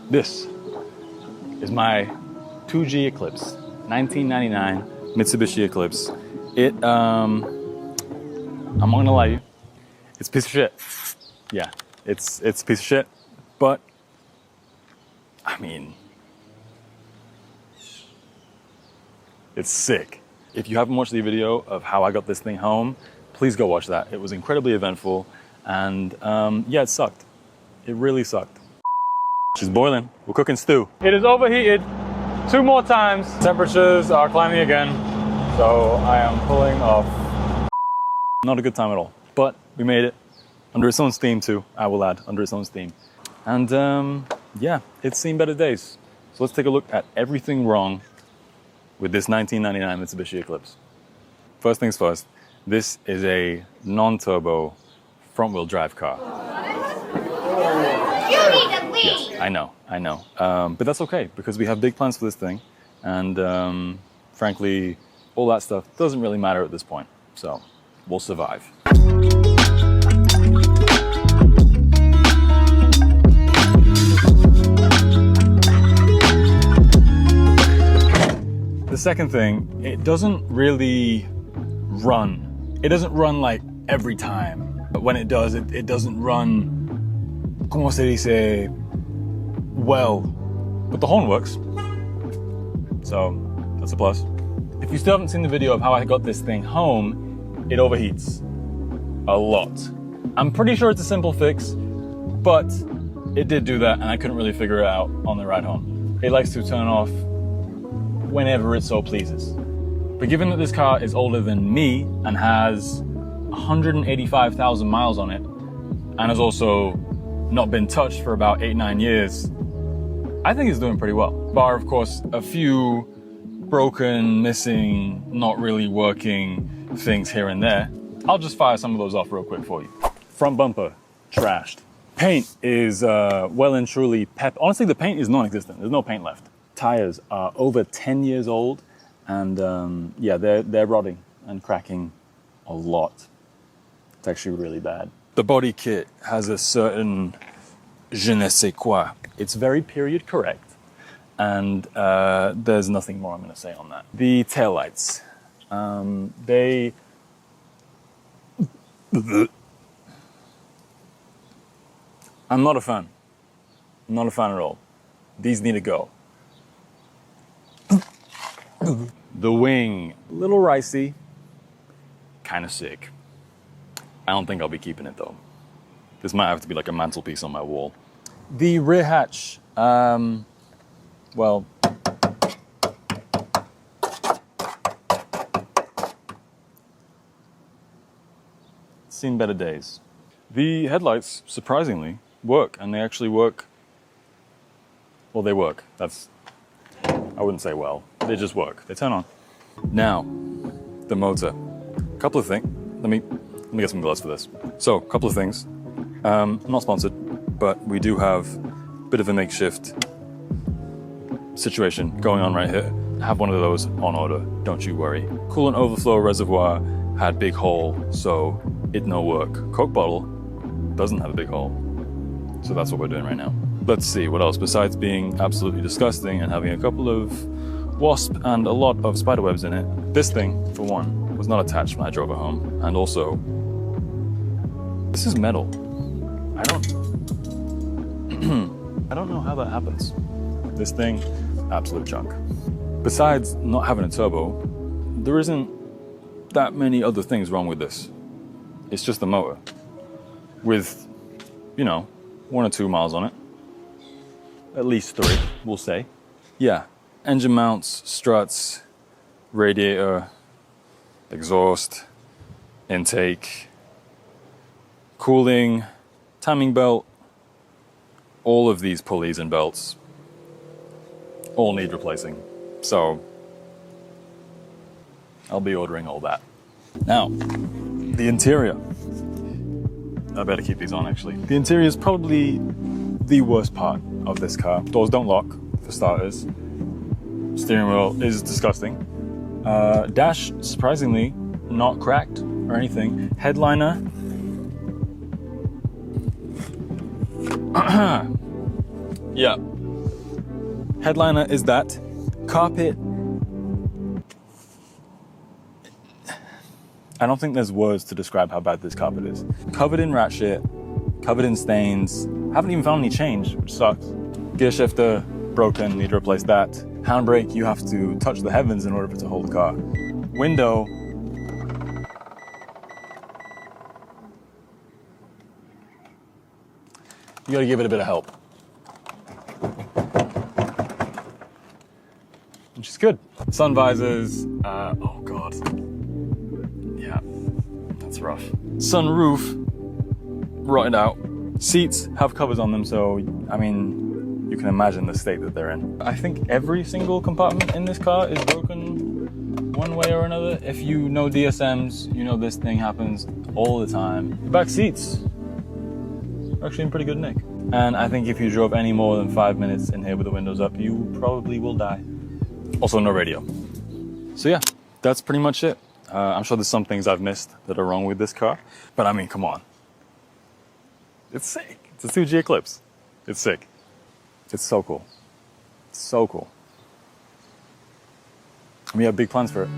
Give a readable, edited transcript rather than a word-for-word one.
This is my 2G Eclipse, 1999 Mitsubishi Eclipse. I'm not gonna lie to you, it's a piece of shit. Yeah, it's a piece of shit, but I mean, it's sick. If you haven't watched the video of how I got this thing home, please go watch that. It was incredibly eventful, and yeah, it sucked. It really sucked. She's boiling. We're cooking stew. It is overheated 2 more times. Temperatures are climbing again, so I am pulling off. Not a good time at all, but we made it. Under its own steam too, I will add, under its own steam. And yeah, it's seen better days. So let's take a look at everything wrong with this 1999 Mitsubishi Eclipse. First things first, this is a non-turbo front-wheel drive car. Yes, I know. But that's okay, because we have big plans for this thing. And frankly, all that stuff doesn't really matter at this point. So we'll survive. The second thing, it doesn't really run. It doesn't run like every time. But when it does, it doesn't run, como se dice, well. But the horn works. So that's a plus. If you still haven't seen the video of how I got this thing home, it overheats a lot. I'm pretty sure it's a simple fix, but it did do that and I couldn't really figure it out on the ride home. It likes to turn off whenever it so pleases. But given that this car is older than me and has 185,000 miles on it, and has also not been touched for about 8-9 years, I think it's doing pretty well. Bar, of course, a few broken, missing, not really working things here and there. I'll just fire some of those off real quick for you. Front bumper, trashed. Paint is well and truly honestly, the paint is non-existent. There's no paint left. Tires are over 10 years old, and yeah, they're rotting and cracking a lot. It's actually really bad. The body kit has a certain je ne sais quoi. It's very period correct, and there's nothing more I'm going to say on that. The taillights, I'm not a fan. I'm not a fan at all. These need to go. The wing, a little ricey, kind of sick. I don't think I'll be keeping it though. This might have to be like a mantelpiece on my wall. The rear hatch, well, seen better days. The headlights, surprisingly, work, and they actually work. Well, they work. I wouldn't say well. They just work. They turn on. Now, the motor. Couple of things. Let me get some gloves for this. So, couple of things. Not sponsored, but we do have a bit of a makeshift situation going on right here. Have one of those on order. Don't you worry. Coolant overflow reservoir had big hole, so it no work. Coke bottle doesn't have a big hole, so that's what we're doing right now. Let's see, what else? Besides being absolutely disgusting and having a couple of wasp and a lot of spiderwebs in it, this thing, for one, was not attached when I drove it home. And also, this is metal. I don't know how that happens. This thing, absolute junk. Besides not having a turbo, there isn't that many other things wrong with this. It's just the motor. With, 1 or 2 miles on it. At least 3, we'll say. Yeah, engine mounts, struts, radiator, exhaust, intake, cooling, timing belt, all of these pulleys and belts all need replacing. So I'll be ordering all that. Now, the interior. I better keep these on actually. The interior is probably the worst part of this car. Doors don't lock, for starters. Steering wheel is disgusting. Dash, surprisingly, not cracked or anything. Headliner, Yeah. Headliner is that. Carpet. I don't think there's words to describe how bad this carpet is. Covered in rat shit, covered in stains. Haven't even found any change, which sucks. Gear shifter, broken, need to replace that. Handbrake, you have to touch the heavens in order for it to hold the car. Window. You gotta give it a bit of help. Which is good. Sun visors, oh God. Yeah, that's rough. Sunroof, rotted out. Seats have covers on them, so, I mean, you can imagine the state that they're in. I think every single compartment in this car is broken one way or another. If you know DSMs, you know this thing happens all the time. The back seats are actually in pretty good nick. And I think if you drove any more than 5 minutes in here with the windows up, you probably will die. Also, no radio. So yeah, that's pretty much it. I'm sure there's some things I've missed that are wrong with this car, but I mean, come on. It's sick. It's a 2G Eclipse. It's sick. It's so cool. It's so cool. And we have big plans for it.